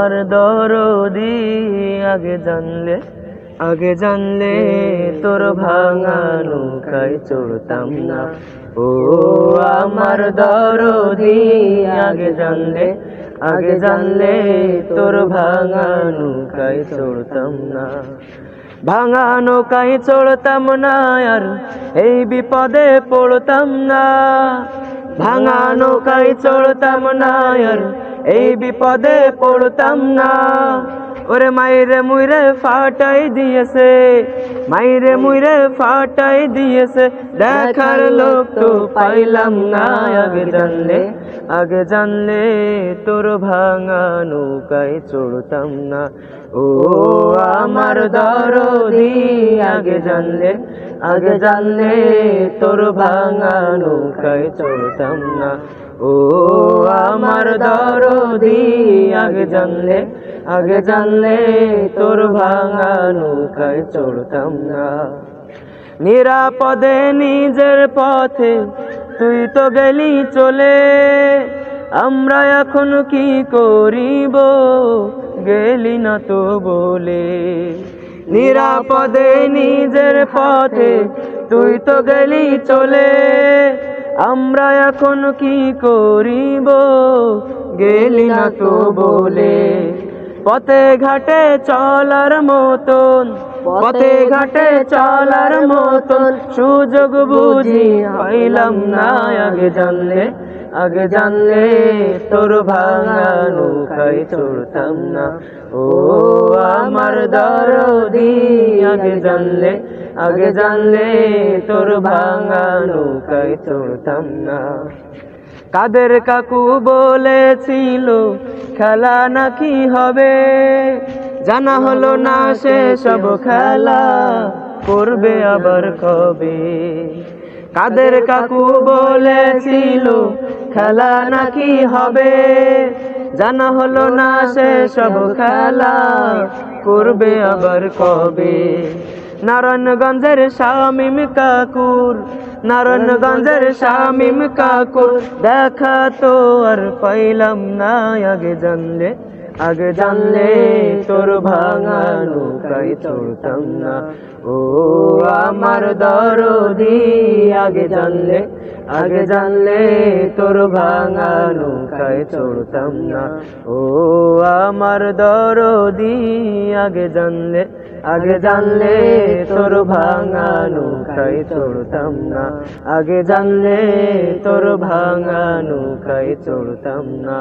আমার দরদি আগে জানলে তোর ভাঙা নৌকায় চড়তাম না। ও আমার দরদি আগে জানলে তোর ভাঙা নৌকায় চড়তাম না। ভাঙা নৌকায় চড়তাম না আর এই বিপদে পড়তাম না। ভাঙা নৌকায় চড়তাম না আর এই বিপদে পড়তাম না। ওরে মাইরে মুইরে ফাটাই দিয়েছে দেখার লোক তো পাইলাম না। আগে জানলে তোর ভাঙা নৌকায় চড়তাম না। ও আমার দরদি আগে জানলে তোর ভাঙা নৌকায় চড়তাম না। ও আমার দরদি আগে জানলে তোর ভাঙা নৌকায় চড়তাম না। নিরাপদে নিজের পথে তুই তো গেলি চলে, আমরা এখন কি করিব গেলি না তো বলে। নিরাপদে নিজের পথে তুই তো গেলি চলে, আমরা এখন কি করিব গেলি না তো বলে। পথে ঘাটে চলার মতন সুযোগ বুঝি পাইলাম না। আগে জানলে তোর ভাঙা নৌকায় চড়তাম না। ও আমার দরদি আগে জানলে তোর ভাঙা নৌকায় চড়তাম না। কাদের কাকু বলেছিল খেলা নাকি হবে, জানা হলো না সে সব খেলা করবে আবার কবে। কাদের কাকু বলেছিল খেলা নাকি হবে, জানা হলো না সে সব খেলা করবে আবার কবে। নারায়ণগঞ্জের শামীম কাকুর দেখা তো আর পাইলাম না। আগে জানলে তোর ভাঙা নৌকায় চড়তাম না। ও আমার দরদি আগে জানলে তোর ভাঙা নৌকায় চড়তাম না। ও আমার দরদি আগে জানলে তোর ভাঙা নৌকায় চড়তাম না। আগে জানলে তোর ভাঙা নৌকায় চড়তাম না।